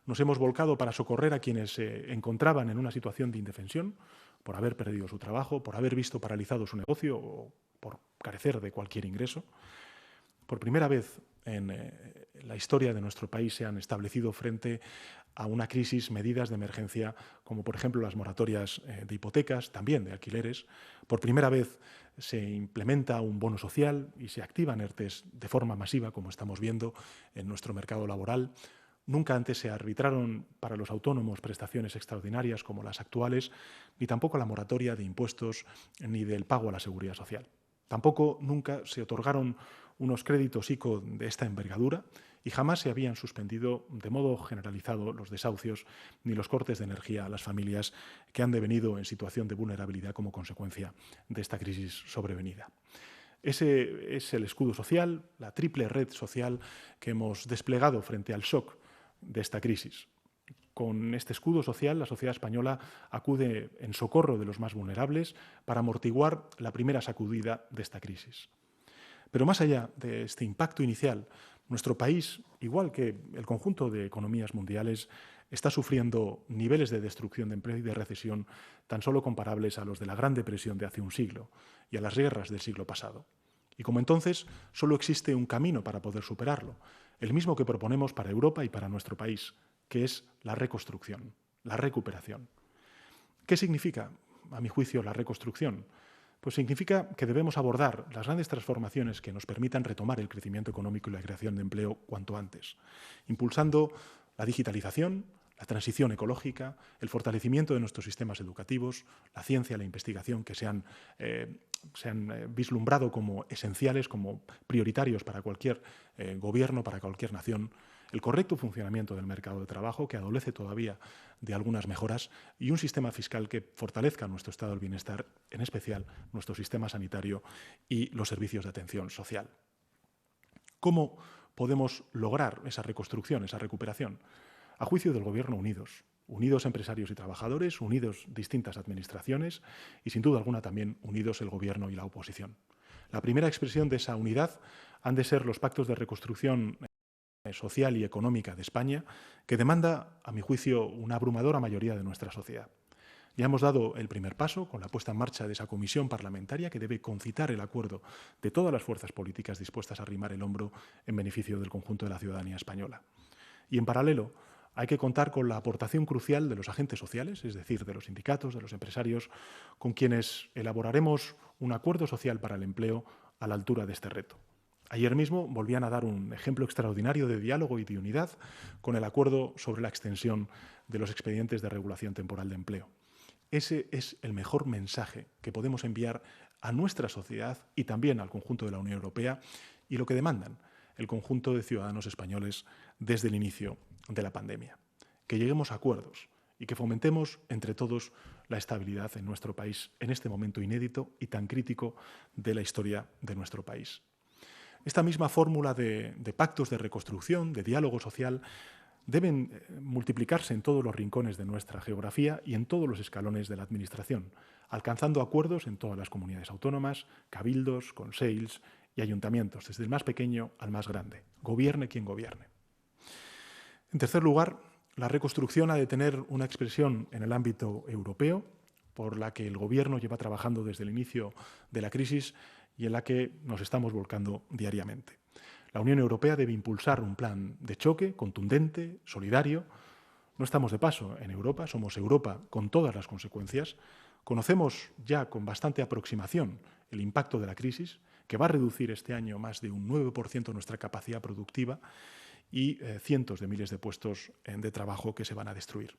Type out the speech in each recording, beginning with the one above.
nos hemos volcado para socorrer a quienes se encontraban en una situación de indefensión, por haber perdido su trabajo, por haber visto paralizado su negocio o por carecer de cualquier ingreso. Por primera vez en la historia de nuestro país se han establecido frente a una crisis medidas de emergencia, como por ejemplo las moratorias de hipotecas, también de alquileres. Por primera vez se implementa un bono social y se activan ERTEs de forma masiva, como estamos viendo en nuestro mercado laboral. Nunca antes se arbitraron para los autónomos prestaciones extraordinarias como las actuales, ni tampoco la moratoria de impuestos ni del pago a la seguridad social. Tampoco nunca se otorgaron unos créditos ICO de esta envergadura y jamás se habían suspendido de modo generalizado los desahucios ni los cortes de energía a las familias que han devenido en situación de vulnerabilidad como consecuencia de esta crisis sobrevenida. Ese es el escudo social, la triple red social que hemos desplegado frente al shock de esta crisis. Con este escudo social, la sociedad española acude en socorro de los más vulnerables para amortiguar la primera sacudida de esta crisis. Pero más allá de este impacto inicial, nuestro país, igual que el conjunto de economías mundiales, está sufriendo niveles de destrucción de empleo y de recesión tan solo comparables a los de la Gran Depresión de hace un siglo y a las guerras del siglo pasado. Y como entonces, solo existe un camino para poder superarlo, el mismo que proponemos para Europa y para nuestro país, que es la reconstrucción, la recuperación. ¿Qué significa, a mi juicio, la reconstrucción? Pues significa que debemos abordar las grandes transformaciones que nos permitan retomar el crecimiento económico y la creación de empleo cuanto antes, impulsando la digitalización, la transición ecológica, el fortalecimiento de nuestros sistemas educativos, la ciencia y la investigación que se han vislumbrado como esenciales, como prioritarios para cualquier gobierno, para cualquier nación, el correcto funcionamiento del mercado de trabajo, que adolece todavía de algunas mejoras, y un sistema fiscal que fortalezca nuestro estado del bienestar, en especial nuestro sistema sanitario y los servicios de atención social. ¿Cómo podemos lograr esa reconstrucción, esa recuperación? A juicio del Gobierno, unidos empresarios y trabajadores, unidos distintas administraciones y, sin duda alguna, también unidos el Gobierno y la oposición. La primera expresión de esa unidad han de ser los pactos de reconstrucción social y económica de España, que demanda, a mi juicio, una abrumadora mayoría de nuestra sociedad. Ya hemos dado el primer paso con la puesta en marcha de esa comisión parlamentaria que debe concitar el acuerdo de todas las fuerzas políticas dispuestas a arrimar el hombro en beneficio del conjunto de la ciudadanía española. Y, en paralelo, hay que contar con la aportación crucial de los agentes sociales, es decir, de los sindicatos, de los empresarios, con quienes elaboraremos un acuerdo social para el empleo a la altura de este reto. Ayer mismo volvían a dar un ejemplo extraordinario de diálogo y de unidad con el acuerdo sobre la extensión de los expedientes de regulación temporal de empleo. Ese es el mejor mensaje que podemos enviar a nuestra sociedad y también al conjunto de la Unión Europea y lo que demandan el conjunto de ciudadanos españoles desde el inicio de la pandemia. Que lleguemos a acuerdos y que fomentemos entre todos la estabilidad en nuestro país en este momento inédito y tan crítico de la historia de nuestro país. Esta misma fórmula de pactos de reconstrucción, de diálogo social, deben multiplicarse en todos los rincones de nuestra geografía y en todos los escalones de la Administración, alcanzando acuerdos en todas las comunidades autónomas, cabildos, consells y ayuntamientos, desde el más pequeño al más grande, gobierne quien gobierne. En tercer lugar, la reconstrucción ha de tener una expresión en el ámbito europeo, por la que el Gobierno lleva trabajando desde el inicio de la crisis y en la que nos estamos volcando diariamente. La Unión Europea debe impulsar un plan de choque contundente, solidario. No estamos de paso en Europa, somos Europa con todas las consecuencias. Conocemos ya con bastante aproximación el impacto de la crisis, que va a reducir este año más de un 9% nuestra capacidad productiva y cientos de miles de puestos de trabajo que se van a destruir.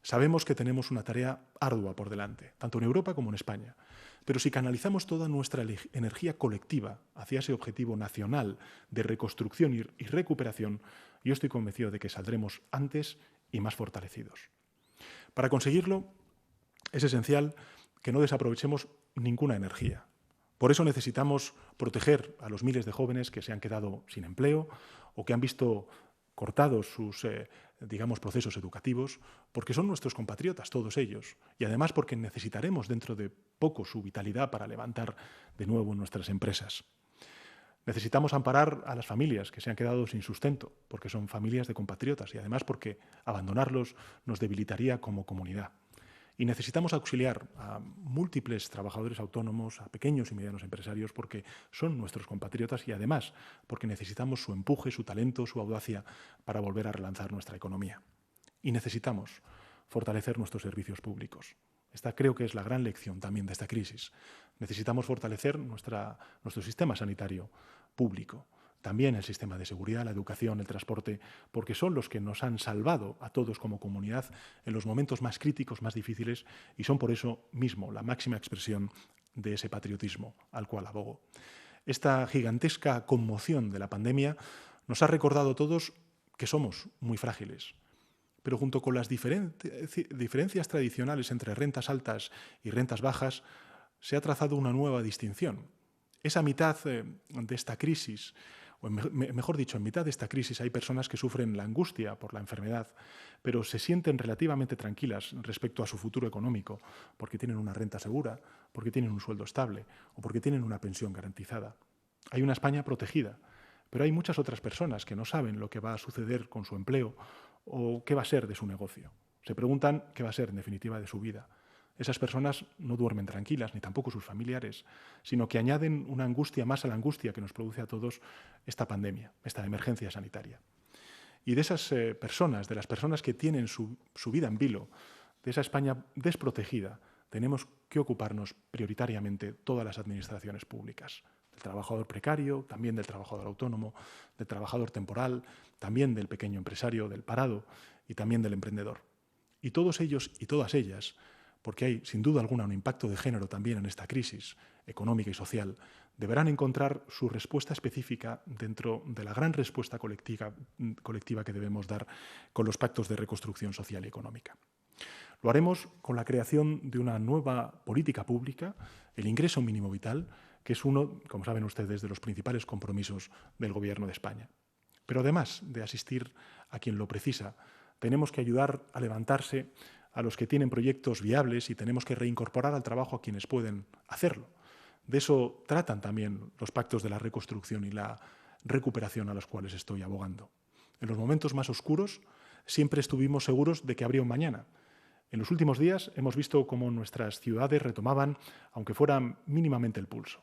Sabemos que tenemos una tarea ardua por delante, tanto en Europa como en España, pero si canalizamos toda nuestra energía colectiva hacia ese objetivo nacional de reconstrucción y recuperación, yo estoy convencido de que saldremos antes y más fortalecidos. Para conseguirlo, es esencial que no desaprovechemos ninguna energía. Por eso necesitamos proteger a los miles de jóvenes que se han quedado sin empleo o que han visto cortados sus procesos educativos, porque son nuestros compatriotas, todos ellos, y además porque necesitaremos dentro de poco su vitalidad para levantar de nuevo nuestras empresas. Necesitamos amparar a las familias que se han quedado sin sustento, porque son familias de compatriotas y además porque abandonarlos nos debilitaría como comunidad. Y necesitamos auxiliar a múltiples trabajadores autónomos, a pequeños y medianos empresarios, porque son nuestros compatriotas y además porque necesitamos su empuje, su talento, su audacia para volver a relanzar nuestra economía. Y necesitamos fortalecer nuestros servicios públicos. Esta creo que es la gran lección también de esta crisis. Necesitamos fortalecer nuestro sistema sanitario público, también el sistema de seguridad, la educación, el transporte, porque son los que nos han salvado a todos como comunidad en los momentos más críticos, más difíciles, y son por eso mismo la máxima expresión de ese patriotismo al cual abogo. Esta gigantesca conmoción de la pandemia nos ha recordado a todos que somos muy frágiles, pero junto con las diferencias tradicionales entre rentas altas y rentas bajas, se ha trazado una nueva distinción. Esa mitad de esta crisis, o mejor dicho, en mitad de esta crisis hay personas que sufren la angustia por la enfermedad, pero se sienten relativamente tranquilas respecto a su futuro económico, porque tienen una renta segura, porque tienen un sueldo estable o porque tienen una pensión garantizada. Hay una España protegida, pero hay muchas otras personas que no saben lo que va a suceder con su empleo o qué va a ser de su negocio. Se preguntan qué va a ser, en definitiva, de su vida. Esas personas no duermen tranquilas, ni tampoco sus familiares, sino que añaden una angustia más a la angustia que nos produce a todos esta pandemia, esta emergencia sanitaria. Y de esas personas, de las personas que tienen su vida en vilo, de esa España desprotegida, tenemos que ocuparnos prioritariamente todas las administraciones públicas. Del trabajador precario, también del trabajador autónomo, del trabajador temporal, también del pequeño empresario, del parado y también del emprendedor. Y todos ellos y todas ellas, porque hay sin duda alguna un impacto de género también en esta crisis económica y social, deberán encontrar su respuesta específica dentro de la gran respuesta colectiva que debemos dar con los pactos de reconstrucción social y económica. Lo haremos con la creación de una nueva política pública, el ingreso mínimo vital, que es uno, como saben ustedes, de los principales compromisos del Gobierno de España. Pero además de asistir a quien lo precisa, tenemos que ayudar a levantarse a los que tienen proyectos viables y tenemos que reincorporar al trabajo a quienes pueden hacerlo. De eso tratan también los pactos de la reconstrucción y la recuperación a los cuales estoy abogando. En los momentos más oscuros siempre estuvimos seguros de que habría un mañana. En los últimos días hemos visto cómo nuestras ciudades retomaban, aunque fuera mínimamente, el pulso.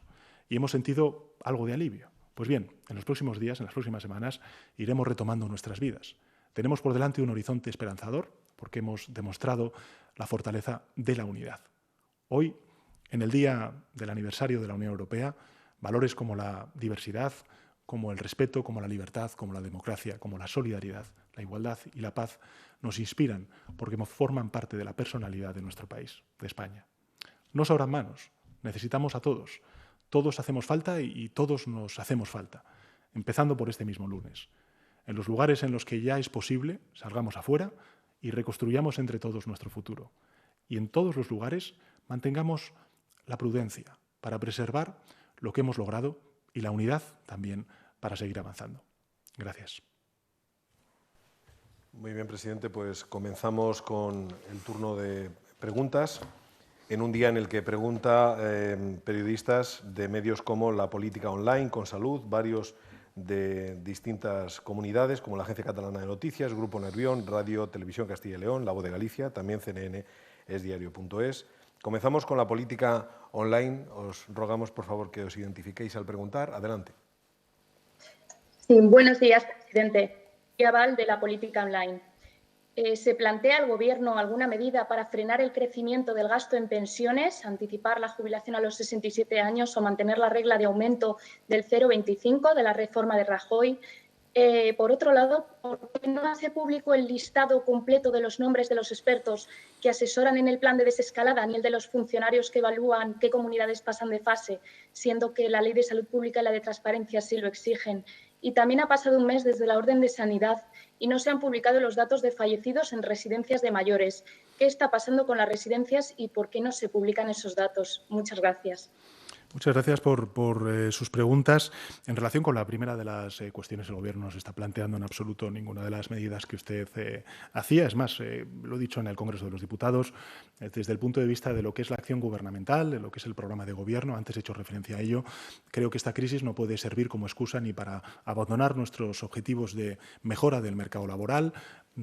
Y hemos sentido algo de alivio. Pues bien, en los próximos días, en las próximas semanas, iremos retomando nuestras vidas. Tenemos por delante un horizonte esperanzador porque hemos demostrado la fortaleza de la unidad. Hoy, en el día del aniversario de la Unión Europea, valores como la diversidad, como el respeto, como la libertad, como la democracia, como la solidaridad, la igualdad y la paz nos inspiran porque forman parte de la personalidad de nuestro país, de España. No sobran manos, necesitamos a todos. Todos hacemos falta y todos nos hacemos falta, empezando por este mismo lunes. En los lugares en los que ya es posible, salgamos afuera y reconstruyamos entre todos nuestro futuro. Y en todos los lugares mantengamos la prudencia para preservar lo que hemos logrado y la unidad también para seguir avanzando. Gracias. Muy bien, presidente. Pues comenzamos con el turno de preguntas. En un día en el que pregunta periodistas de medios como La Política Online, Con Salud, varios de distintas comunidades, como la Agencia Catalana de Noticias, Grupo Nervión, Radio Televisión Castilla y León, La Voz de Galicia, también CNN, esdiario.es. Comenzamos con La Política Online. Os rogamos, por favor, que os identifiquéis al preguntar. Adelante. Sí, buenos días, presidente. Val de La Política Online. ¿Se plantea el Gobierno alguna medida para frenar el crecimiento del gasto en pensiones, anticipar la jubilación a los 67 años o mantener la regla de aumento del 0,25 de la reforma de Rajoy? Por otro lado, ¿por qué no hace público el listado completo de los nombres de los expertos que asesoran en el plan de desescalada ni el de los funcionarios que evalúan qué comunidades pasan de fase, siendo que la Ley de Salud Pública y la de Transparencia sí lo exigen? Y también ha pasado un mes desde la orden de sanidad y no se han publicado los datos de fallecidos en residencias de mayores. ¿Qué está pasando con las residencias y por qué no se publican esos datos? Muchas gracias. Muchas gracias por sus preguntas. En relación con la primera de las cuestiones, el Gobierno no se está planteando en absoluto ninguna de las medidas que usted hacía. Es más, lo he dicho en el Congreso de los Diputados, desde el punto de vista de lo que es la acción gubernamental, de lo que es el programa de gobierno, antes he hecho referencia a ello, creo que esta crisis no puede servir como excusa ni para abandonar nuestros objetivos de mejora del mercado laboral,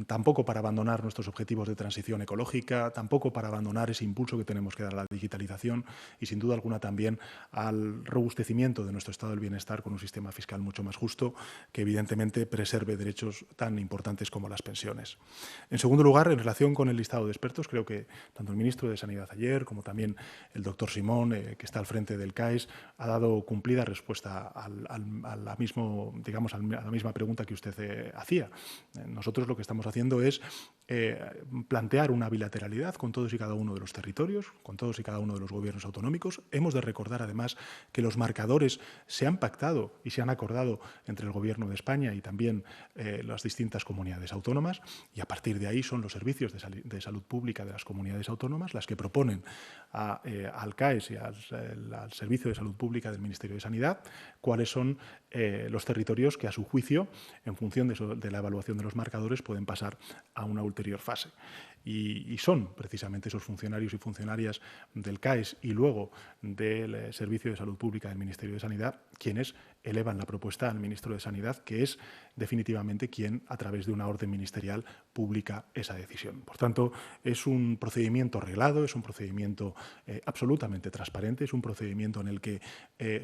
tampoco para abandonar nuestros objetivos de transición ecológica, tampoco para abandonar ese impulso que tenemos que dar a la digitalización y, sin duda alguna, también al robustecimiento de nuestro estado del bienestar con un sistema fiscal mucho más justo que, evidentemente, preserve derechos tan importantes como las pensiones. En segundo lugar, en relación con el listado de expertos, creo que tanto el ministro de Sanidad ayer como también el doctor Simón, que está al frente del CAES, ha dado cumplida respuesta a la misma pregunta que usted hacía. Nosotros lo que estamos haciendo es plantear una bilateralidad con todos y cada uno de los territorios, con todos y cada uno de los gobiernos autonómicos. Hemos de recordar, además, que los marcadores se han pactado y se han acordado entre el Gobierno de España y también las distintas comunidades autónomas, y a partir de ahí son los servicios de salud pública de las comunidades autónomas las que proponen al CAES y al Servicio de Salud Pública del Ministerio de Sanidad cuáles son los territorios que, a su juicio, en función de la evaluación de los marcadores, pueden pasar a una ulterior fase. Y son precisamente esos funcionarios y funcionarias del CAES y luego del Servicio de Salud Pública del Ministerio de Sanidad quienes elevan la propuesta al ministro de Sanidad, que es definitivamente quien, a través de una orden ministerial, publica esa decisión. Por tanto, es un procedimiento reglado, es un procedimiento absolutamente transparente, es un procedimiento en el que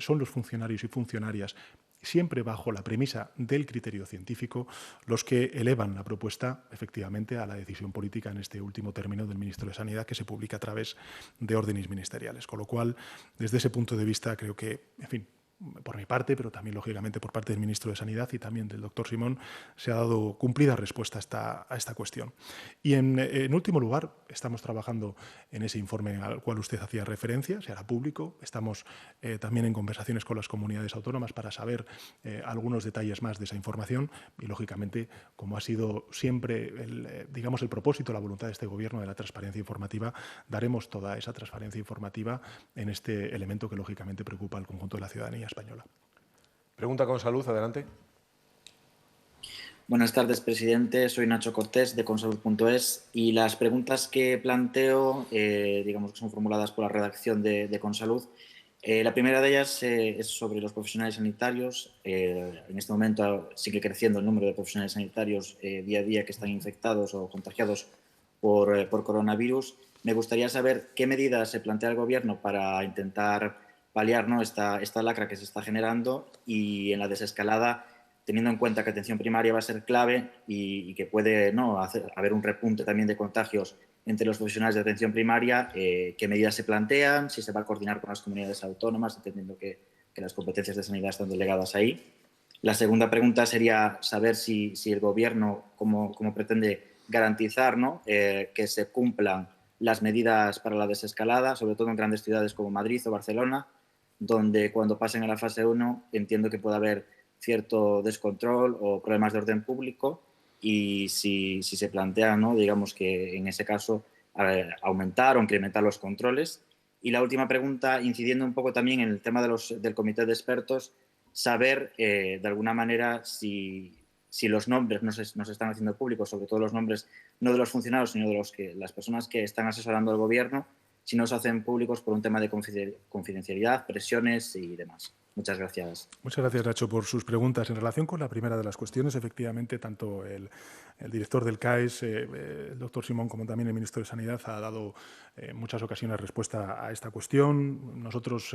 son los funcionarios y funcionarias, siempre bajo la premisa del criterio científico, los que elevan la propuesta, efectivamente, a la decisión política en este último término del ministro de Sanidad, que se publica a través de órdenes ministeriales. Con lo cual, desde ese punto de vista, creo que, en fin, por mi parte, pero también, lógicamente, por parte del ministro de Sanidad y también del doctor Simón, se ha dado cumplida respuesta a esta cuestión. Y, en último lugar, estamos trabajando en ese informe al cual usted hacía referencia, se hará público. Estamos también en conversaciones con las comunidades autónomas para saber algunos detalles más de esa información y, lógicamente, como ha sido siempre el propósito, la voluntad de este Gobierno de la transparencia informativa, daremos toda esa transparencia informativa en este elemento que, lógicamente, preocupa al conjunto de la ciudadanía española. Pregunta con salud, adelante. Buenas tardes, presidente. Soy Nacho Cortés, de Consalud.es, y las preguntas que planteo, digamos que son formuladas por la redacción de Consalud. La primera de ellas es sobre los profesionales sanitarios. En este momento sigue creciendo el número de profesionales sanitarios día a día que están infectados o contagiados por coronavirus. Me gustaría saber qué medidas se plantea el Gobierno para intentar paliar, ¿no?, esta lacra que se está generando, y en la desescalada, teniendo en cuenta que atención primaria va a ser clave y que puede, ¿no?, haber un repunte también de contagios entre los profesionales de atención primaria, qué medidas se plantean, si se va a coordinar con las comunidades autónomas, entendiendo que las competencias de sanidad están delegadas ahí. La segunda pregunta sería saber si el Gobierno cómo pretende garantizar, ¿no?, que se cumplan las medidas para la desescalada, sobre todo en grandes ciudades como Madrid o Barcelona, donde cuando pasen a la fase 1 entiendo que puede haber cierto descontrol o problemas de orden público, y si se plantea, ¿no?, digamos que en ese caso aumentar o incrementar los controles. Y la última pregunta, incidiendo un poco también en el tema del comité de expertos, saber de alguna manera si los nombres no se están haciendo públicos, sobre todo los nombres no de los funcionarios, sino de las personas que están asesorando al Gobierno, si no se hacen públicos por un tema de confidencialidad, presiones y demás. Muchas gracias. Muchas gracias, Nacho, por sus preguntas. En relación con la primera de las cuestiones, efectivamente, tanto el director del CAES, el doctor Simón, como también el ministro de Sanidad, ha dado en muchas ocasiones respuesta a esta cuestión. Nosotros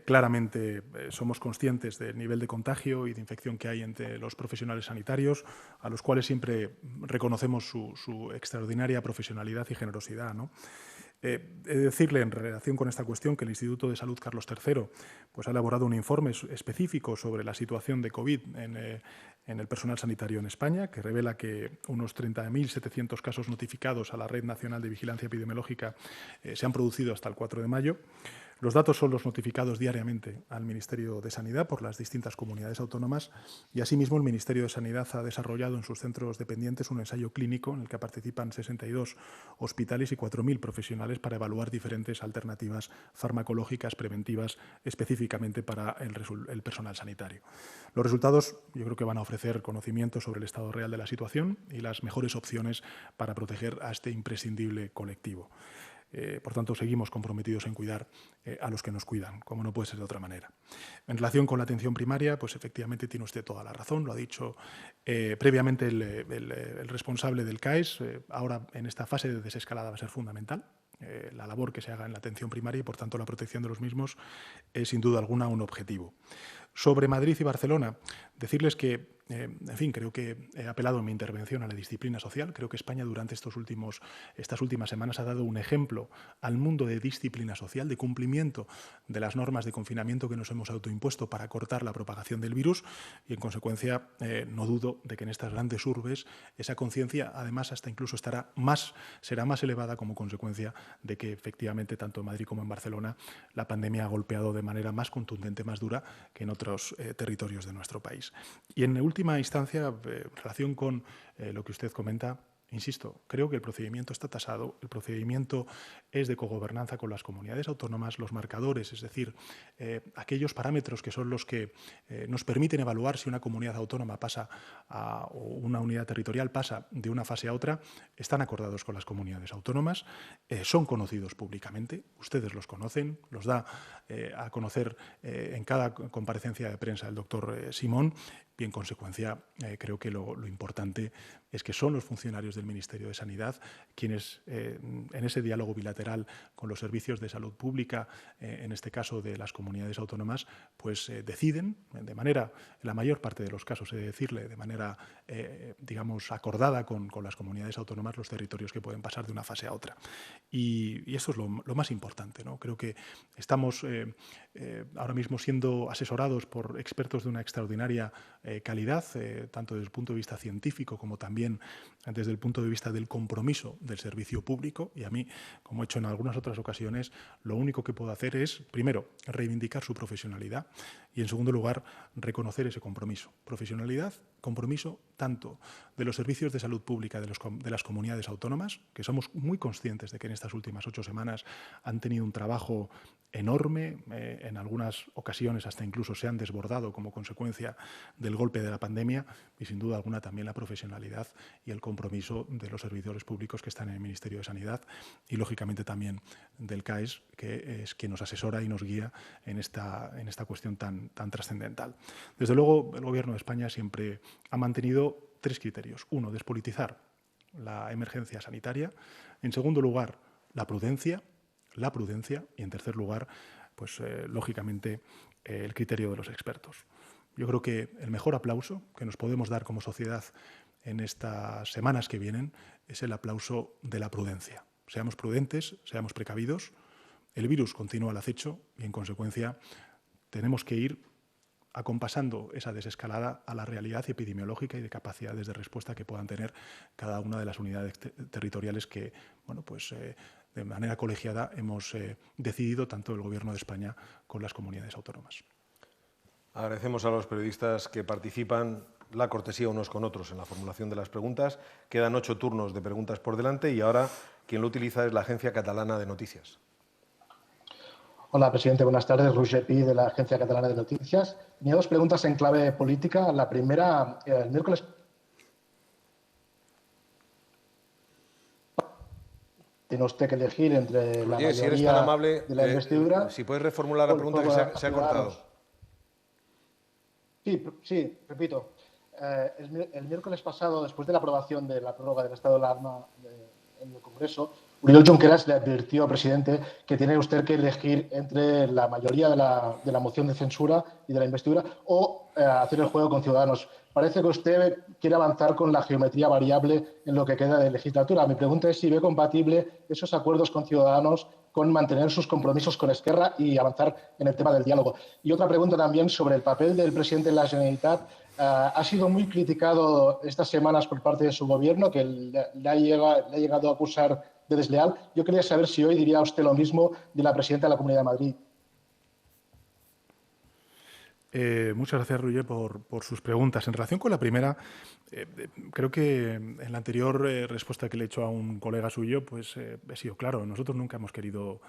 claramente somos conscientes del nivel de contagio y de infección que hay entre los profesionales sanitarios, a los cuales siempre reconocemos su extraordinaria profesionalidad y generosidad, ¿no? He de decirle, en relación con esta cuestión, que el Instituto de Salud Carlos III ha elaborado un informe específico sobre la situación de COVID en el personal sanitario en España, que revela que unos 30.700 casos notificados a la Red Nacional de Vigilancia Epidemiológica se han producido hasta el 4 de mayo. Los datos son los notificados diariamente al Ministerio de Sanidad por las distintas comunidades autónomas y asimismo el Ministerio de Sanidad ha desarrollado en sus centros dependientes un ensayo clínico en el que participan 62 hospitales y 4.000 profesionales para evaluar diferentes alternativas farmacológicas preventivas específicamente para el personal sanitario. Los resultados yo creo que van a ofrecer conocimiento sobre el estado real de la situación y las mejores opciones para proteger a este imprescindible colectivo. Por tanto, seguimos comprometidos en cuidar a los que nos cuidan, como no puede ser de otra manera. En relación con la atención primaria, pues efectivamente tiene usted toda la razón, lo ha dicho previamente el responsable del CAES. Ahora, en esta fase de desescalada, va a ser fundamental la labor que se haga en la atención primaria y, por tanto, la protección de los mismos es, sin duda alguna, un objetivo. Sobre Madrid y Barcelona, decirles que, en fin, creo que he apelado en mi intervención a la disciplina social. Creo que España durante estas últimas semanas ha dado un ejemplo al mundo de disciplina social, de cumplimiento de las normas de confinamiento que nos hemos autoimpuesto para cortar la propagación del virus y, en consecuencia, no dudo de que en estas grandes urbes esa conciencia, además, hasta incluso será más elevada como consecuencia de que, efectivamente, tanto en Madrid como en Barcelona, la pandemia ha golpeado de manera más contundente, más dura que en otros territorios de nuestro país. Y en última instancia, en relación con lo que usted comenta, insisto, creo que el procedimiento está tasado, el procedimiento es de cogobernanza con las comunidades autónomas, los marcadores, es decir, aquellos parámetros que son los que nos permiten evaluar si una comunidad autónoma pasa o una unidad territorial pasa de una fase a otra, están acordados con las comunidades autónomas, son conocidos públicamente, ustedes los conocen, los da a conocer en cada comparecencia de prensa el doctor Simón. Y, en consecuencia, creo que lo importante es que son los funcionarios del Ministerio de Sanidad quienes, en ese diálogo bilateral con los servicios de salud pública, en este caso de las comunidades autónomas, pues deciden, de manera, en la mayor parte de los casos, he de decirle, de manera, digamos, acordada con las comunidades autónomas, los territorios que pueden pasar de una fase a otra. Y eso es lo más importante, ¿no? Creo que estamos ahora mismo siendo asesorados por expertos de una extraordinaria calidad, tanto desde el punto de vista científico como también desde el punto de vista del compromiso del servicio público. Y a mí, como he hecho en algunas otras ocasiones, lo único que puedo hacer es, primero, reivindicar su profesionalidad y, en segundo lugar, reconocer ese compromiso. Profesionalidad, compromiso tanto de los servicios de salud pública de las comunidades autónomas, que somos muy conscientes de que en estas últimas 8 semanas han tenido un trabajo enorme, en algunas ocasiones hasta incluso se han desbordado como consecuencia del golpe de la pandemia, y sin duda alguna también la profesionalidad y el compromiso de los servidores públicos que están en el Ministerio de Sanidad y, lógicamente, también del CAES, que es quien nos asesora y nos guía en esta cuestión tan trascendental. Desde luego, el Gobierno de España siempre ha mantenido 3 criterios. 1, despolitizar la emergencia sanitaria. En segundo lugar, la prudencia, y en tercer lugar, pues lógicamente, el criterio de los expertos. Yo creo que el mejor aplauso que nos podemos dar como sociedad en estas semanas que vienen es el aplauso de la prudencia. Seamos prudentes, seamos precavidos. El virus continúa al acecho y, en consecuencia, tenemos que ir acompasando esa desescalada a la realidad epidemiológica y de capacidades de respuesta que puedan tener cada una de las unidades territoriales que, bueno, pues de manera colegiada hemos decidido tanto el Gobierno de España con las comunidades autónomas. Agradecemos a los periodistas que participan la cortesía unos con otros en la formulación de las preguntas. Quedan 8 turnos de preguntas por delante y ahora quien lo utiliza es la Agencia Catalana de Noticias. Hola, presidente. Buenas tardes. Roger Pi, de la Agencia Catalana de Noticias. Tenía 2 preguntas en clave política. La primera, el miércoles... Tiene usted que elegir entre la mayoría si eres tan amable, de la investidura... si puedes reformular la pregunta que se ha cortado. Sí, repito. El miércoles pasado, después de la aprobación de la prórroga del estado de alarma en el Congreso, Oriol Junqueras le advirtió al presidente que tiene usted que elegir entre la mayoría de la moción de censura y de la investidura o hacer el juego con Ciudadanos. Parece que usted quiere avanzar con la geometría variable en lo que queda de legislatura. Mi pregunta es si ve compatible esos acuerdos con Ciudadanos con mantener sus compromisos con Esquerra y avanzar en el tema del diálogo. Y otra pregunta también sobre el papel del presidente de la Generalitat. Ha sido muy criticado estas semanas por parte de su gobierno, que le ha llegado a acusar de desleal. Yo quería saber si hoy diría usted lo mismo de la presidenta de la Comunidad de Madrid, Muchas gracias, Roger, por sus preguntas. En relación con la primera, creo que en la anterior respuesta que le he hecho a un colega suyo, pues he sido claro. Nosotros nunca hemos querido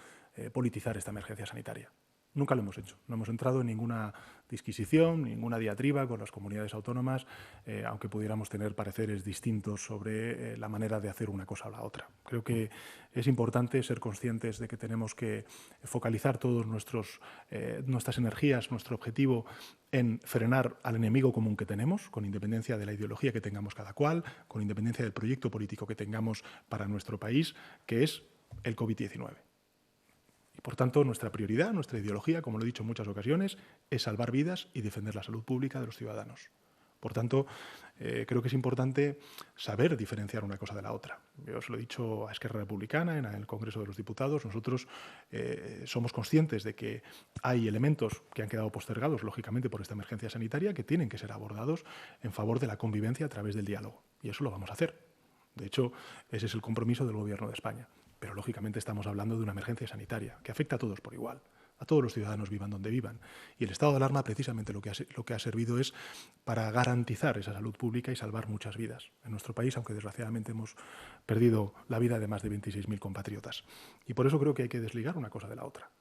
politizar esta emergencia sanitaria. Nunca lo hemos hecho. No hemos entrado en ninguna disquisición, ninguna diatriba con las comunidades autónomas, aunque pudiéramos tener pareceres distintos sobre la manera de hacer una cosa o la otra. Creo que es importante ser conscientes de que tenemos que focalizar todas nuestras energías, nuestro objetivo en frenar al enemigo común que tenemos, con independencia de la ideología que tengamos cada cual, con independencia del proyecto político que tengamos para nuestro país, que es el COVID-19. Y, por tanto, nuestra prioridad, nuestra ideología, como lo he dicho en muchas ocasiones, es salvar vidas y defender la salud pública de los ciudadanos. Por tanto, creo que es importante saber diferenciar una cosa de la otra. Yo os lo he dicho a Esquerra Republicana en el Congreso de los Diputados. Nosotros somos conscientes de que hay elementos que han quedado postergados, lógicamente, por esta emergencia sanitaria, que tienen que ser abordados en favor de la convivencia a través del diálogo. Y eso lo vamos a hacer. De hecho, ese es el compromiso del Gobierno de España. Pero, lógicamente, estamos hablando de una emergencia sanitaria que afecta a todos por igual, a todos los ciudadanos, vivan donde vivan. Y el estado de alarma, precisamente, lo que ha servido es para garantizar esa salud pública y salvar muchas vidas en nuestro país, aunque desgraciadamente hemos perdido la vida de más de 26.000 compatriotas. Y por eso creo que hay que desligar una cosa de la otra.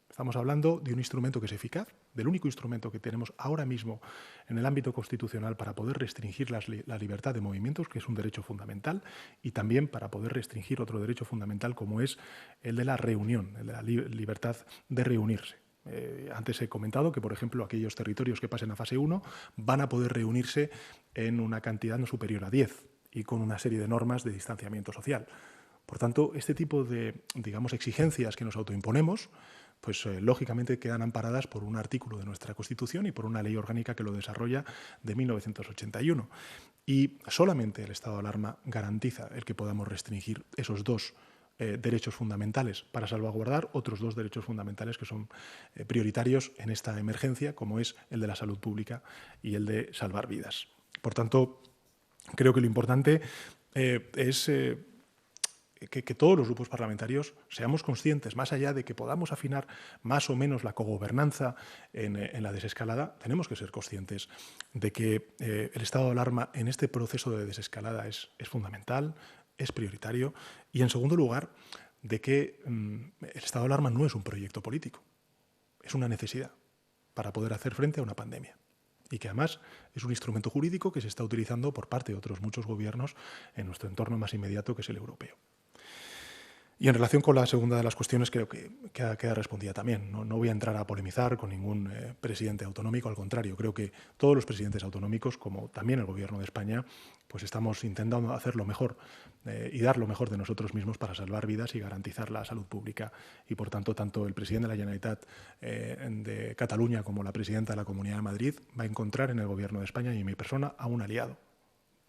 Estamos hablando de un instrumento que es eficaz, del único instrumento que tenemos ahora mismo en el ámbito constitucional para poder restringir la libertad de movimientos, que es un derecho fundamental, y también para poder restringir otro derecho fundamental como es el de la reunión, el de la libertad de reunirse. Antes he comentado que, por ejemplo, aquellos territorios que pasen a fase 1 van a poder reunirse en una cantidad no superior a 10 y con una serie de normas de distanciamiento social. Por tanto, este tipo de, digamos, exigencias que nos autoimponemos, pues lógicamente quedan amparadas por un artículo de nuestra Constitución y por una ley orgánica que lo desarrolla de 1981. Y solamente el estado de alarma garantiza el que podamos restringir esos dos derechos fundamentales para salvaguardar otros dos derechos fundamentales que son prioritarios en esta emergencia, como es el de la salud pública y el de salvar vidas. Por tanto, creo que lo importante es que todos los grupos parlamentarios seamos conscientes, más allá de que podamos afinar más o menos la cogobernanza en la desescalada, tenemos que ser conscientes de que el estado de alarma en este proceso de desescalada es fundamental, es prioritario, y en segundo lugar, de que el estado de alarma no es un proyecto político, es una necesidad para poder hacer frente a una pandemia. Y que además es un instrumento jurídico que se está utilizando por parte de otros muchos gobiernos en nuestro entorno más inmediato, que es el europeo. Y en relación con la segunda de las cuestiones, creo que queda respondida también. No voy a entrar a polemizar con ningún presidente autonómico, al contrario, creo que todos los presidentes autonómicos, como también el Gobierno de España, pues estamos intentando hacer lo mejor y dar lo mejor de nosotros mismos para salvar vidas y garantizar la salud pública. Y, por tanto, tanto el presidente de la Generalitat de Cataluña como la presidenta de la Comunidad de Madrid va a encontrar en el Gobierno de España y en mi persona a un aliado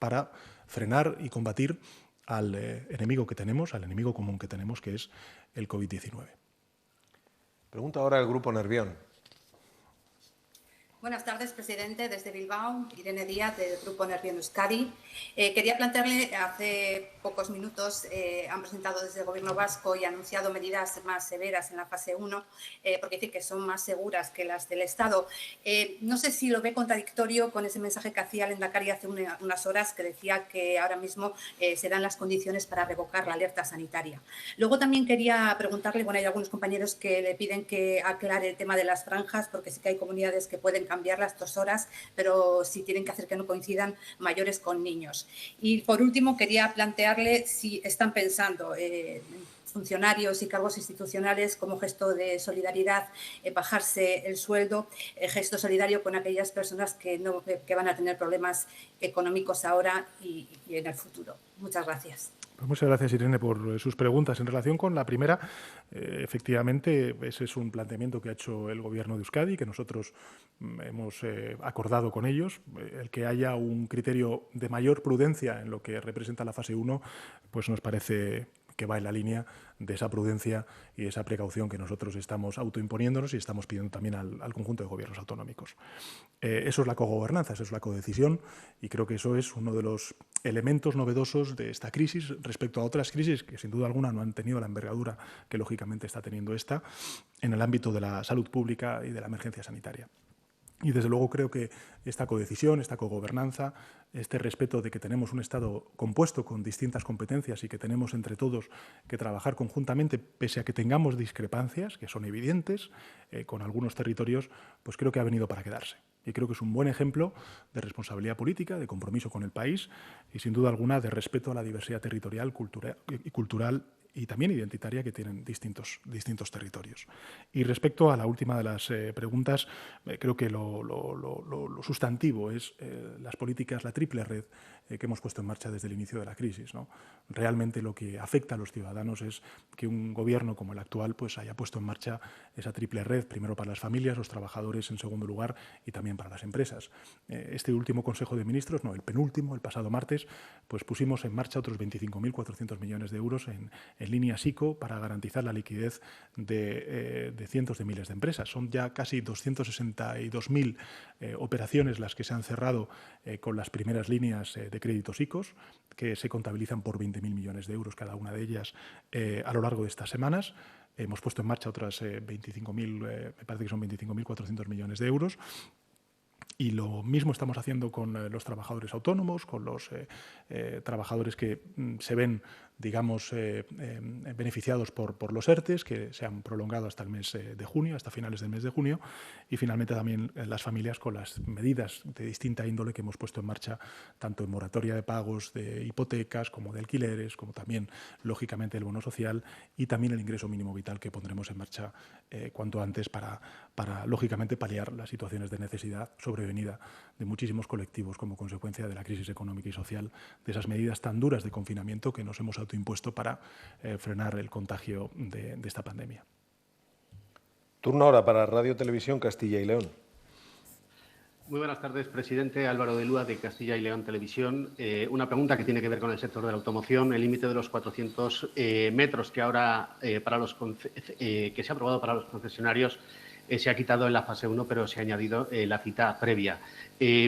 para frenar y combatir al enemigo que tenemos, al enemigo común que tenemos, que es el COVID-19. Pregunta ahora el Grupo Nervión. Buenas tardes, presidente. Desde Bilbao, Irene Díaz, del Grupo Nervión Euskadi. Quería plantearle, hace pocos minutos han presentado desde el Gobierno vasco y anunciado medidas más severas en la fase 1, porque dicen que son más seguras que las del Estado. No sé si lo ve contradictorio con ese mensaje que hacía el Lehendakari hace unas horas, que decía que ahora mismo se dan las condiciones para revocar la alerta sanitaria. Luego también quería preguntarle, bueno, hay algunos compañeros que le piden que aclare el tema de las franjas, porque sí que hay comunidades que pueden cambiar las 2 horas, pero sí tienen que hacer que no coincidan mayores con niños. Y por último, quería plantearle si están pensando funcionarios y cargos institucionales como gesto de solidaridad, bajarse el sueldo, gesto solidario con aquellas personas que van a tener problemas económicos ahora y en el futuro. Muchas gracias. Pues muchas gracias, Irene, por sus preguntas. En relación con la primera, efectivamente, ese es un planteamiento que ha hecho el Gobierno de Euskadi, que nosotros hemos acordado con ellos. El que haya un criterio de mayor prudencia en lo que representa la fase 1, pues nos parece que va en la línea de esa prudencia y esa precaución que nosotros estamos autoimponiéndonos y estamos pidiendo también al conjunto de gobiernos autonómicos. Eso es la cogobernanza, eso es la codecisión, y creo que eso es uno de los elementos novedosos de esta crisis respecto a otras crisis que sin duda alguna no han tenido la envergadura que lógicamente está teniendo esta en el ámbito de la salud pública y de la emergencia sanitaria. Y desde luego creo que esta codecisión, esta cogobernanza, este respeto de que tenemos un Estado compuesto con distintas competencias y que tenemos entre todos que trabajar conjuntamente, pese a que tengamos discrepancias, que son evidentes, con algunos territorios, pues creo que ha venido para quedarse. Y creo que es un buen ejemplo de responsabilidad política, de compromiso con el país y, sin duda alguna, de respeto a la diversidad territorial, cultural y también identitaria que tienen distintos territorios. Y respecto a la última de las preguntas, creo que lo sustantivo es las políticas, la triple red que hemos puesto en marcha desde el inicio de la crisis, ¿no? Realmente lo que afecta a los ciudadanos es que un gobierno como el actual pues haya puesto en marcha esa triple red, primero para las familias, los trabajadores en segundo lugar y también para las empresas. Este último Consejo de Ministros, no, el penúltimo, el pasado martes, pues pusimos en marcha otros 25.400 millones de euros en líneas ICO para garantizar la liquidez de cientos de miles de empresas. Son ya casi 262.000 operaciones las que se han cerrado con las primeras líneas de créditos ICOs, que se contabilizan por 20.000 millones de euros cada una de ellas a lo largo de estas semanas. Hemos puesto en marcha otras 25.000, me parece que son 25.400 millones de euros. Y lo mismo estamos haciendo con los trabajadores autónomos, con los trabajadores que se ven, digamos, beneficiados por los ERTEs, que se han prolongado hasta el mes de junio, hasta finales del mes de junio, y finalmente también las familias con las medidas de distinta índole que hemos puesto en marcha, tanto en moratoria de pagos de hipotecas, como de alquileres, como también, lógicamente, el bono social y también el ingreso mínimo vital que pondremos en marcha cuanto antes para, lógicamente, paliar las situaciones de necesidad sobrevenida de muchísimos colectivos como consecuencia de la crisis económica y social, de esas medidas tan duras de confinamiento que nos hemos autoimpuesto para frenar el contagio de esta pandemia. Turno ahora para Radio Televisión Castilla y León. Muy buenas tardes, presidente. Álvaro de Lúa, de Castilla y León Televisión. Una pregunta que tiene que ver con el sector de la automoción. El límite de los 400 metros que ahora que se ha aprobado para los concesionarios se ha quitado en la fase 1, pero se ha añadido la cita previa.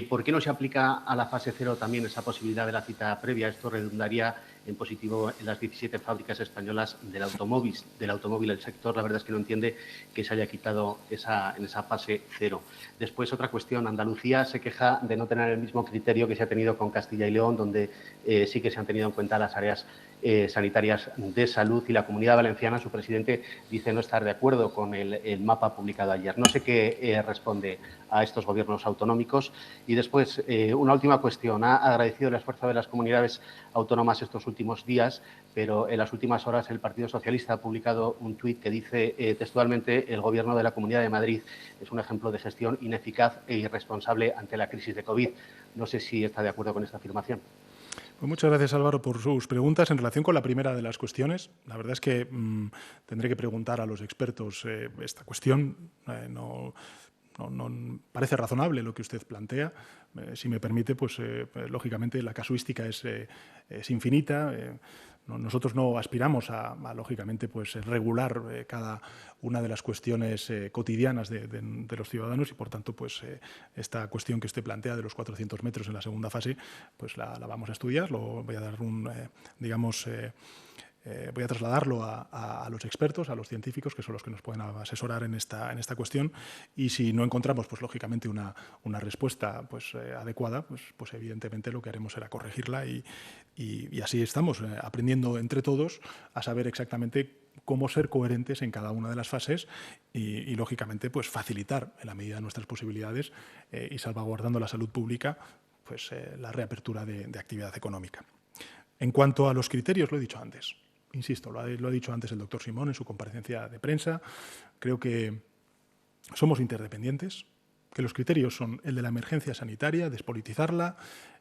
¿Por qué no se aplica a la fase 0 también esa posibilidad de la cita previa? Esto redundaría en positivo en las 17 fábricas españolas del automóvil. El sector, la verdad es que no entiende que se haya quitado en esa fase 0. Después, otra cuestión. Andalucía se queja de no tener el mismo criterio que se ha tenido con Castilla y León, donde sí que se han tenido en cuenta las áreas sanitarias de salud, y la Comunidad Valenciana, su presidente, dice no estar de acuerdo con el mapa publicado ayer. No sé qué responde a estos gobiernos autonómicos. Y después, una última cuestión. Ha agradecido el esfuerzo de las comunidades autónomas estos últimos días, pero en las últimas horas el Partido Socialista ha publicado un tuit que dice textualmente: el Gobierno de la Comunidad de Madrid es un ejemplo de gestión ineficaz e irresponsable ante la crisis de COVID. No sé si está de acuerdo con esta afirmación. Pues muchas gracias, Álvaro, por sus preguntas. En relación con la primera de las cuestiones, la verdad es que tendré que preguntar a los expertos esta cuestión. No parece razonable lo que usted plantea. Si me permite, pues lógicamente la casuística es infinita. Nosotros no aspiramos a lógicamente, pues regular cada una de las cuestiones cotidianas de los ciudadanos, y por tanto, pues esta cuestión que usted plantea de los 400 metros en la segunda fase, pues la vamos a estudiar. Voy a dar voy a trasladarlo a los expertos, a los científicos, que son los que nos pueden asesorar en esta cuestión, y si no encontramos, pues lógicamente, una respuesta pues adecuada, pues evidentemente lo que haremos será corregirla, y así estamos aprendiendo entre todos a saber exactamente cómo ser coherentes en cada una de las fases y lógicamente, pues facilitar en la medida de nuestras posibilidades y salvaguardando la salud pública, pues la reapertura de actividad económica. En cuanto a los criterios, lo he dicho antes. Insisto, lo ha dicho antes el doctor Simón en su comparecencia de prensa. Creo que somos interdependientes, que los criterios son el de la emergencia sanitaria, despolitizarla,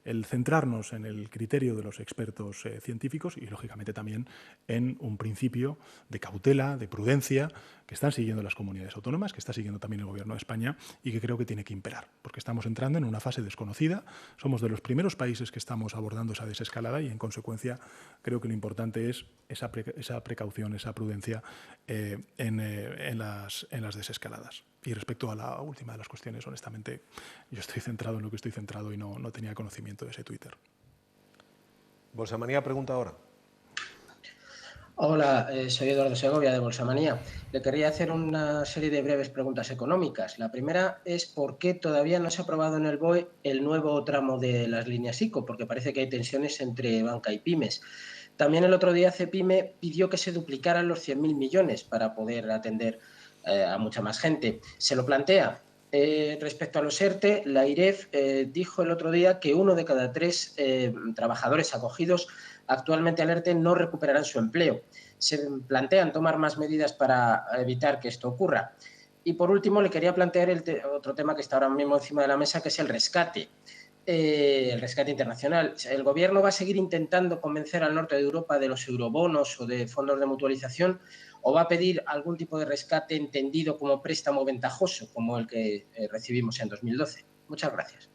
el centrarnos en el criterio de los expertos científicos y, lógicamente, también en un principio de cautela, de prudencia, que están siguiendo las comunidades autónomas, que está siguiendo también el Gobierno de España y que creo que tiene que imperar, porque estamos entrando en una fase desconocida. Somos de los primeros países que estamos abordando esa desescalada y, en consecuencia, creo que lo importante es esa precaución, esa prudencia en las desescaladas. Y respecto a la última de las cuestiones, honestamente, yo estoy centrado en lo que estoy centrado y no tenía conocimiento de ese Twitter. Bolsamanía pregunta ahora. Hola, soy Eduardo Segovia de Bolsamanía. Le quería hacer una serie de breves preguntas económicas. La primera es por qué todavía no se ha aprobado en el BOE el nuevo tramo de las líneas ICO, porque parece que hay tensiones entre banca y pymes. También el otro día Cepyme pidió que se duplicaran los 100.000 millones para poder atender a mucha más gente. ¿Se lo plantea? Respecto a los ERTE, la AIREF dijo el otro día que 1 de cada 3 trabajadores acogidos actualmente al ERTE no recuperarán su empleo. Se plantean tomar más medidas para evitar que esto ocurra. Y por último, le quería plantear otro tema que está ahora mismo encima de la mesa, que es el rescate internacional. ¿El Gobierno va a seguir intentando convencer al norte de Europa de los eurobonos o de fondos de mutualización, o va a pedir algún tipo de rescate entendido como préstamo ventajoso, como el que recibimos en 2012? Muchas gracias.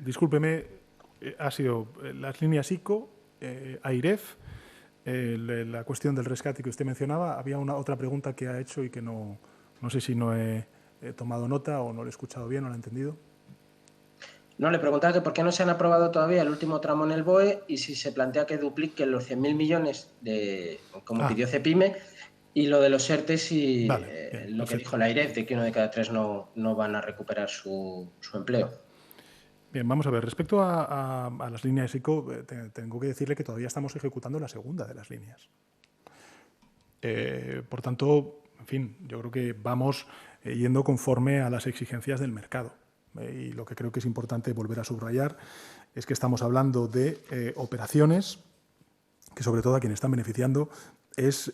Discúlpeme, ha sido las líneas ICO, AIREF, la cuestión del rescate que usted mencionaba. Había otra pregunta que ha hecho y que no sé si no he tomado nota o no lo he escuchado bien o no lo he entendido. No, le preguntaba que por qué no se han aprobado todavía el último tramo en el BOE y si se plantea que dupliquen los 100.000 millones, como pidió Cepyme, y lo de los ERTES y vale, lo que dijo la AIREF, de que 1 de cada 3 no van a recuperar su empleo. Bien, vamos a ver. Respecto a las líneas ICO, tengo que decirle que todavía estamos ejecutando la segunda de las líneas. Por tanto, en fin, yo creo que vamos yendo conforme a las exigencias del mercado. Y lo que creo que es importante volver a subrayar es que estamos hablando de operaciones que sobre todo a quien están beneficiando es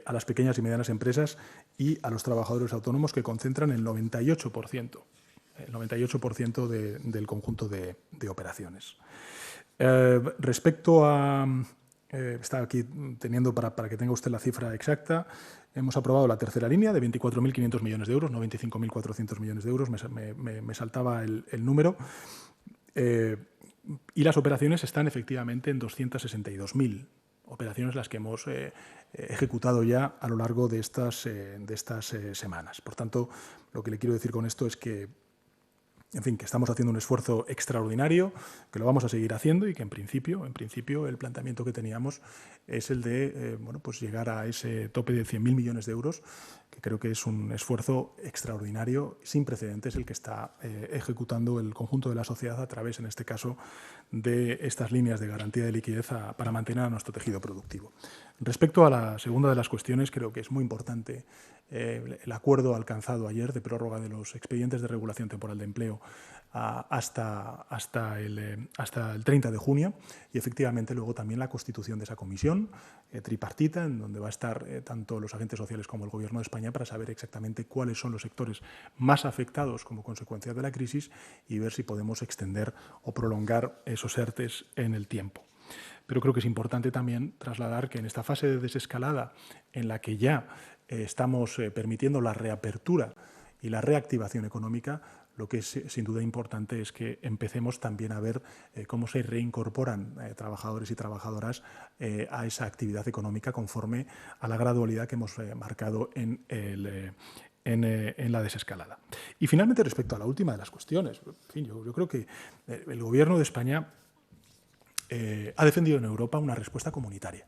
a las pequeñas y medianas empresas y a los trabajadores autónomos, que concentran el 98%. El 98% del conjunto de operaciones. Respecto a... está aquí teniendo, para que tenga usted la cifra exacta, hemos aprobado la tercera línea de 24.500 millones de euros, no 25.400 millones de euros, me saltaba el número. Y las operaciones están efectivamente en 262.000 operaciones las que hemos ejecutado ya a lo largo de estas semanas. Por tanto, lo que le quiero decir con esto es que, en fin, que estamos haciendo un esfuerzo extraordinario, que lo vamos a seguir haciendo y que en principio el planteamiento que teníamos es el de pues llegar a ese tope de 100.000 millones de euros, que creo que es un esfuerzo extraordinario, sin precedentes, el que está ejecutando el conjunto de la sociedad a través, en este caso, de estas líneas de garantía de liquidez para mantener a nuestro tejido productivo. Respecto a la segunda de las cuestiones, creo que es muy importante el acuerdo alcanzado ayer de prórroga de los expedientes de regulación temporal de empleo hasta el 30 de junio y efectivamente luego también la constitución de esa comisión tripartita, en donde va a estar tanto los agentes sociales como el Gobierno de España, para saber exactamente cuáles son los sectores más afectados como consecuencia de la crisis y ver si podemos extender o prolongar esos ERTES en el tiempo. Pero creo que es importante también trasladar que en esta fase de desescalada, en la que ya estamos permitiendo la reapertura y la reactivación económica, lo que es sin duda importante es que empecemos también a ver cómo se reincorporan trabajadores y trabajadoras a esa actividad económica conforme a la gradualidad que hemos marcado en la desescalada. Y finalmente, respecto a la última de las cuestiones, en fin, yo creo que el Gobierno de España ha defendido en Europa una respuesta comunitaria.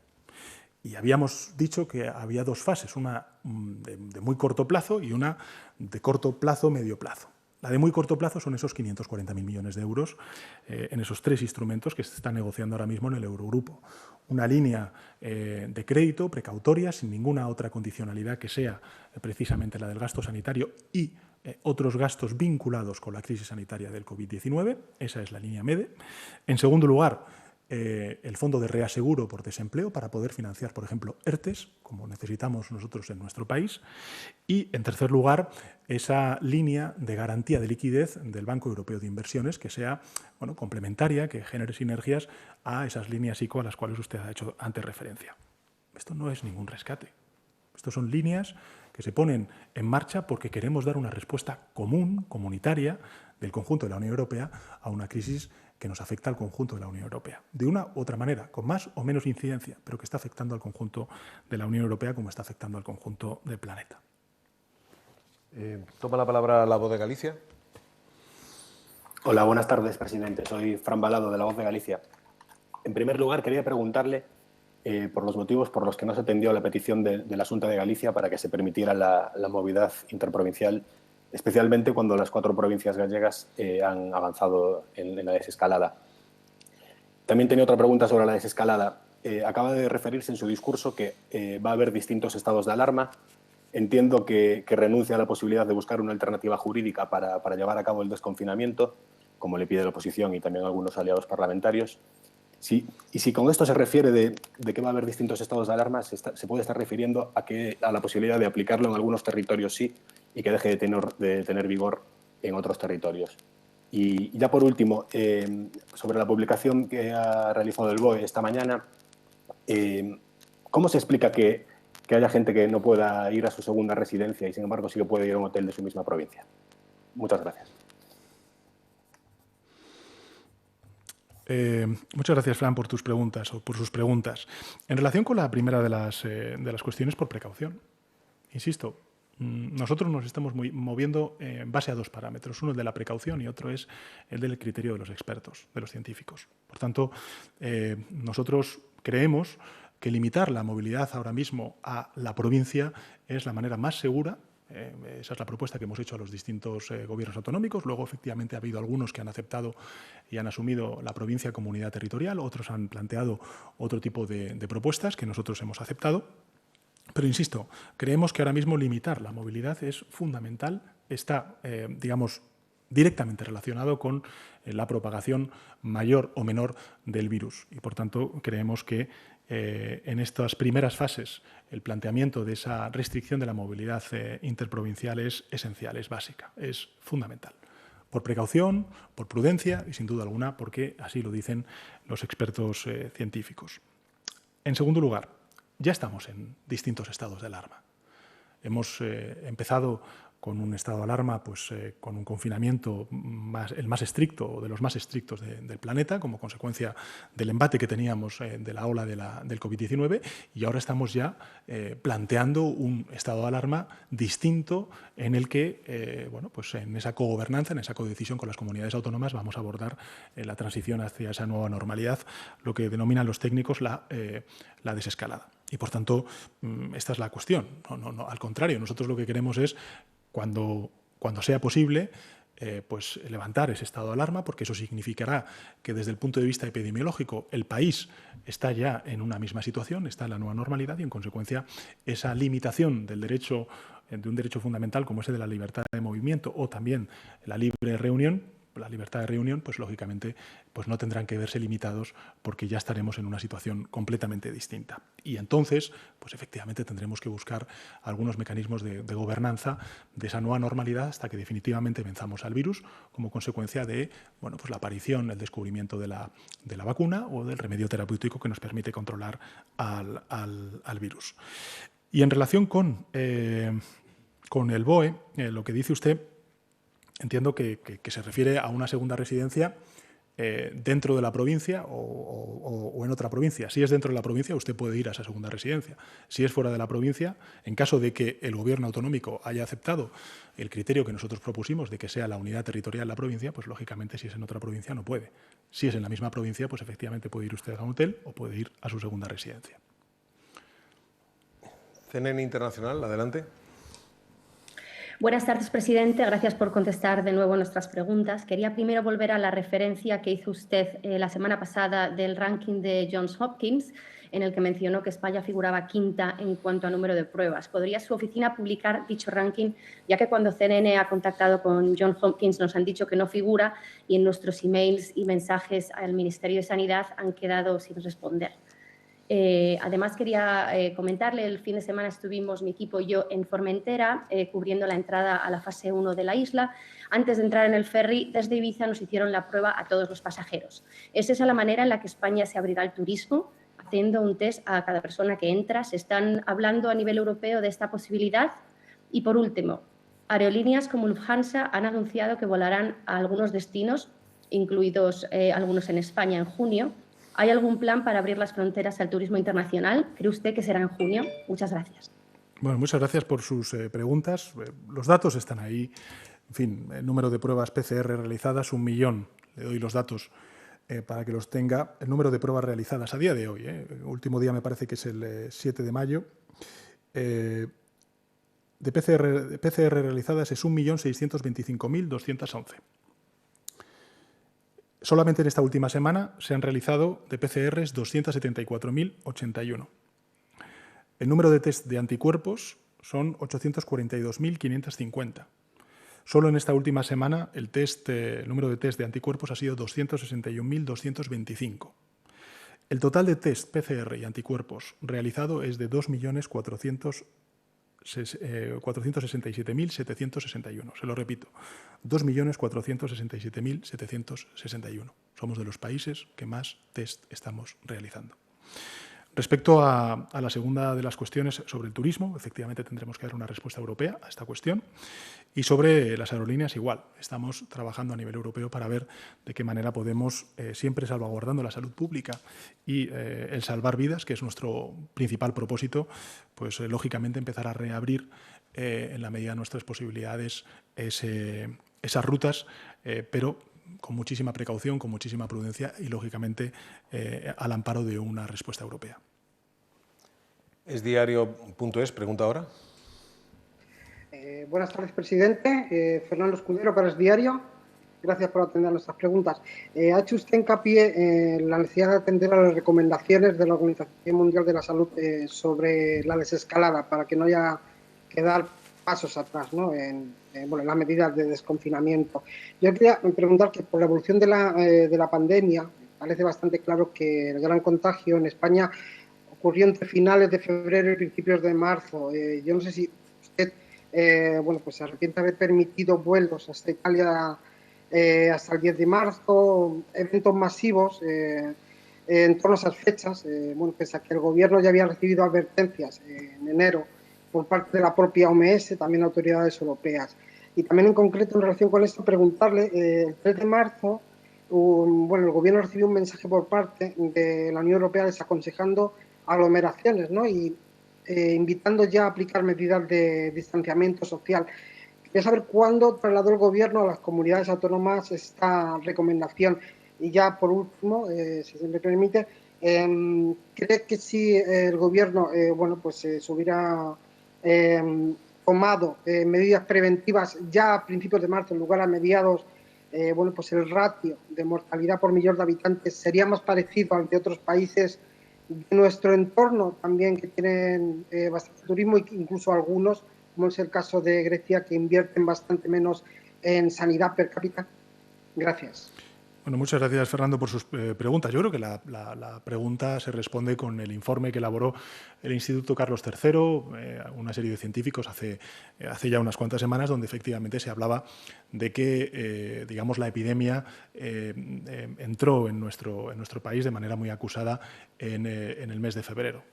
Y habíamos dicho que había dos fases, una de muy corto plazo y una de corto plazo, medio plazo. La de muy corto plazo son esos 540.000 millones de euros en esos tres instrumentos que se están negociando ahora mismo en el Eurogrupo. Una línea de crédito precautoria, sin ninguna otra condicionalidad que sea precisamente la del gasto sanitario y otros gastos vinculados con la crisis sanitaria del COVID-19. Esa es la línea MEDE. En segundo lugar, el fondo de reaseguro por desempleo para poder financiar, por ejemplo, ERTES, como necesitamos nosotros en nuestro país. Y, en tercer lugar, esa línea de garantía de liquidez del Banco Europeo de Inversiones que sea complementaria, que genere sinergias a esas líneas ICO a las cuales usted ha hecho antes referencia. Esto no es ningún rescate. Estos son líneas que se ponen en marcha porque queremos dar una respuesta común, comunitaria, del conjunto de la Unión Europea a una crisis que nos afecta al conjunto de la Unión Europea. De una u otra manera, con más o menos incidencia, pero que está afectando al conjunto de la Unión Europea como está afectando al conjunto del planeta. Toma la palabra La Voz de Galicia. Hola, buenas tardes, presidente. Soy Fran Balado, de La Voz de Galicia. En primer lugar, quería preguntarle por los motivos por los que no se atendió a la petición de la Xunta de Galicia para que se permitiera la movilidad interprovincial, especialmente cuando las 4 provincias gallegas han avanzado en la desescalada. También tenía otra pregunta sobre la desescalada. Acaba de referirse en su discurso que va a haber distintos estados de alarma. Entiendo que renuncia a la posibilidad de buscar una alternativa jurídica para llevar a cabo el desconfinamiento, como le pide la oposición y también algunos aliados parlamentarios. Y si con esto se refiere de que va a haber distintos estados de alarma, se puede estar refiriendo a la posibilidad de aplicarlo en algunos territorios sí y que deje de tener vigor en otros territorios. Y ya por último, sobre la publicación que ha realizado el BOE esta mañana, ¿cómo se explica que haya gente que no pueda ir a su segunda residencia y sin embargo sí que puede ir a un hotel de su misma provincia? Muchas gracias. Muchas gracias, Fran, por tus preguntas o por sus preguntas. En relación con la primera de las cuestiones, por precaución. Insisto, nosotros nos estamos moviendo en base a 2 parámetros. Uno el de la precaución y otro es el del criterio de los expertos, de los científicos. Por tanto, nosotros creemos que limitar la movilidad ahora mismo a la provincia es la manera más segura. Esa es la propuesta que hemos hecho a los distintos gobiernos autonómicos. Luego, efectivamente, ha habido algunos que han aceptado y han asumido la provincia como unidad territorial. Otros han planteado otro tipo de propuestas que nosotros hemos aceptado. Pero, insisto, creemos que ahora mismo limitar la movilidad es fundamental. Está, digamos, directamente relacionado con la propagación mayor o menor del virus. Y, por tanto, creemos que en estas primeras fases el planteamiento de esa restricción de la movilidad interprovincial es esencial, es básica, es fundamental. Por precaución, por prudencia y, sin duda alguna, porque así lo dicen los expertos científicos. En segundo lugar, ya estamos en distintos estados de alarma. Hemos empezado con un estado de alarma, pues, con un confinamiento el más estricto o de los más estrictos del planeta, como consecuencia del embate que teníamos de la ola del COVID-19, y ahora estamos ya planteando un estado de alarma distinto en el que, bueno, pues en esa cogobernanza, en esa codecisión con las comunidades autónomas, vamos a abordar la transición hacia esa nueva normalidad, lo que denominan los técnicos la desescalada. Y, por tanto, esta es la cuestión. No, al contrario, nosotros lo que queremos es, cuando sea posible, pues levantar ese estado de alarma, porque eso significará que desde el punto de vista epidemiológico el país está ya en una misma situación, está en la nueva normalidad y, en consecuencia, esa limitación del derecho, de un derecho fundamental como ese de la libertad de movimiento o también la libre reunión, la libertad de reunión, pues lógicamente pues no tendrán que verse limitados porque ya estaremos en una situación completamente distinta. Y entonces, pues efectivamente tendremos que buscar algunos mecanismos de gobernanza de esa nueva normalidad hasta que definitivamente venzamos al virus como consecuencia de, bueno, pues la aparición, el descubrimiento de la vacuna o del remedio terapéutico que nos permite controlar al virus. Y en relación con el BOE, lo que dice usted, entiendo que se refiere a una segunda residencia dentro de la provincia o en otra provincia. Si es dentro de la provincia, usted puede ir a esa segunda residencia. Si es fuera de la provincia, en caso de que el gobierno autonómico haya aceptado el criterio que nosotros propusimos de que sea la unidad territorial la provincia, pues lógicamente si es en otra provincia no puede. Si es en la misma provincia, pues efectivamente puede ir usted a un hotel o puede ir a su segunda residencia. CNN Internacional, adelante. Buenas tardes, presidente. Gracias por contestar de nuevo nuestras preguntas. Quería primero volver a la referencia que hizo usted la semana pasada del ranking de Johns Hopkins, en el que mencionó que España figuraba quinta en cuanto a número de pruebas. ¿Podría su oficina publicar dicho ranking, ya que cuando CNN ha contactado con Johns Hopkins nos han dicho que no figura y en nuestros emails y mensajes al Ministerio de Sanidad han quedado sin responder? Además, quería comentarle, el fin de semana estuvimos mi equipo y yo en Formentera cubriendo la entrada a la fase 1 de la isla. Antes de entrar en el ferry, desde Ibiza nos hicieron la prueba a todos los pasajeros. ¿Es esa la manera en la que España se abrirá al turismo? Haciendo un test a cada persona que entra. ¿Se están hablando a nivel europeo de esta posibilidad? Y por último, aerolíneas como Lufthansa han anunciado que volarán a algunos destinos, incluidos algunos en España en junio. ¿Hay algún plan para abrir las fronteras al turismo internacional? ¿Cree usted que será en junio? Muchas gracias. Bueno, muchas gracias por sus preguntas. Los datos están ahí. En fin, el número de pruebas PCR realizadas, 1 millón. Le doy los datos para que los tenga, el número de pruebas realizadas a día de hoy. El último día me parece que es el 7 de mayo. De PCR realizadas es 1.625.211. Solamente en esta última semana se han realizado de PCRs 274.081. El número de test de anticuerpos son 842.550. Solo en esta última semana el número de test de anticuerpos ha sido 261.225. El total de test PCR y anticuerpos realizado es de 2.467.761. Se lo repito, 2.467.761. Somos de los países que más test estamos realizando. Respecto a la segunda de las cuestiones sobre el turismo, efectivamente tendremos que dar una respuesta europea a esta cuestión. Y sobre las aerolíneas, igual. Estamos trabajando a nivel europeo para ver de qué manera podemos, siempre salvaguardando la salud pública y el salvar vidas, que es nuestro principal propósito, pues lógicamente empezar a reabrir en la medida de nuestras posibilidades esas rutas, pero con muchísima precaución, con muchísima prudencia y, lógicamente, al amparo de una respuesta europea. Esdiario.es, pregunta ahora. Buenas tardes, presidente. Fernando Escudero para Esdiario. Gracias por atender nuestras preguntas. Ha hecho usted hincapié en la necesidad de atender a las recomendaciones de la Organización Mundial de la Salud sobre la desescalada, para que no haya que dar pasos atrás, ¿no? en las medidas de desconfinamiento. Yo quería preguntar que por la evolución de la pandemia, parece bastante claro que el gran contagio en España ocurrió entre finales de febrero y principios de marzo. Yo no sé si usted pues se arrepiente de haber permitido vuelos hasta Italia hasta el 10 de marzo, eventos masivos en torno a esas fechas, pese a que el Gobierno ya había recibido advertencias en enero por parte de la propia OMS, también autoridades europeas. Y también en concreto en relación con esto, preguntarle, el 3 de marzo, el Gobierno recibió un mensaje por parte de la Unión Europea desaconsejando aglomeraciones, ¿no? Y invitando ya a aplicar medidas de distanciamiento social. Quería saber cuándo trasladó el Gobierno a las comunidades autónomas esta recomendación. Y ya por último, si se me permite, ¿cree que si el Gobierno se hubiera tomado medidas preventivas ya a principios de marzo en lugar a mediados, el ratio de mortalidad por millón de habitantes sería más parecido al de otros países de nuestro entorno también que tienen bastante turismo, incluso algunos, como es el caso de Grecia, que invierten bastante menos en sanidad per cápita? Gracias. Bueno, muchas gracias, Fernando, por sus preguntas. Yo creo que la pregunta se responde con el informe que elaboró el Instituto Carlos III, una serie de científicos hace ya unas cuantas semanas, donde efectivamente se hablaba de que, la epidemia entró en nuestro país de manera muy acusada en el mes de febrero.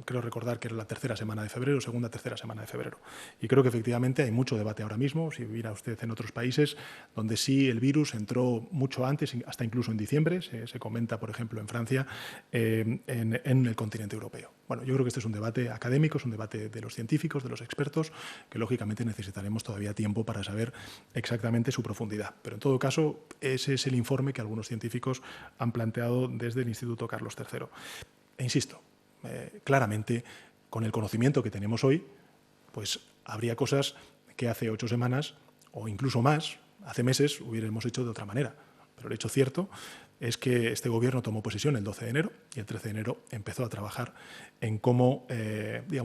Creo recordar que era la tercera semana de febrero, tercera semana de febrero. Y creo que efectivamente hay mucho debate ahora mismo, si mira usted en otros países, donde sí el virus entró mucho antes, hasta incluso en diciembre, se comenta, por ejemplo, en Francia, en el continente europeo. Bueno, yo creo que este es un debate académico, es un debate de los científicos, de los expertos, que lógicamente necesitaremos todavía tiempo para saber exactamente su profundidad. Pero en todo caso, ese es el informe que algunos científicos han planteado desde el Instituto Carlos III. E insisto, claramente, con el conocimiento que tenemos hoy, pues habría cosas que hace 8 semanas o incluso más, hace meses, hubiéramos hecho de otra manera. Pero el hecho cierto es que este Gobierno tomó posesión el 12 de enero y el 13 de enero empezó a trabajar en cómo,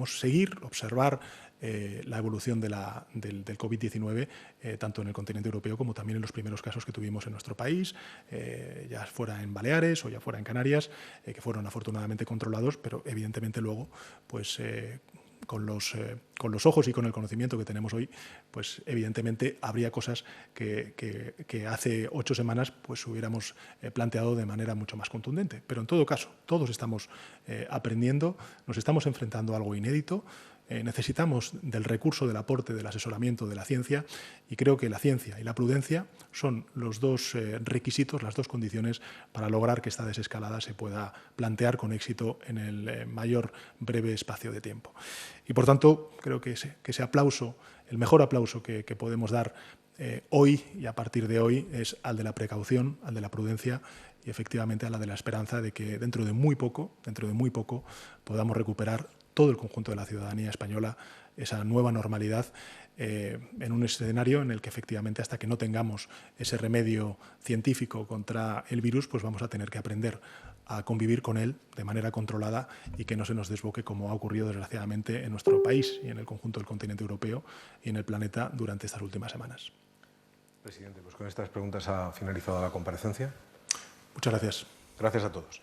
seguir, observar la evolución del COVID-19, tanto en el continente europeo como también en los primeros casos que tuvimos en nuestro país, ya fuera en Baleares o ya fuera en Canarias, que fueron afortunadamente controlados, pero evidentemente luego, pues con los ojos y con el conocimiento que tenemos hoy, pues evidentemente habría cosas que hace 8 semanas pues hubiéramos planteado de manera mucho más contundente. Pero en todo caso, todos estamos aprendiendo, nos estamos enfrentando a algo inédito, necesitamos del recurso, del aporte, del asesoramiento de la ciencia, y creo que la ciencia y la prudencia son los dos requisitos, las dos condiciones para lograr que esta desescalada se pueda plantear con éxito en el mayor breve espacio de tiempo. Y por tanto, creo que ese aplauso, el mejor aplauso que podemos dar hoy y a partir de hoy es al de la precaución, al de la prudencia y efectivamente a la de la esperanza de que dentro de muy poco, podamos recuperar todo el conjunto de la ciudadanía española esa nueva normalidad en un escenario en el que efectivamente hasta que no tengamos ese remedio científico contra el virus, pues vamos a tener que aprender a convivir con él de manera controlada y que no se nos desboque como ha ocurrido desgraciadamente en nuestro país y en el conjunto del continente europeo y en el planeta durante estas últimas semanas. Presidente, pues con estas preguntas ha finalizado la comparecencia. Muchas gracias. Gracias a todos.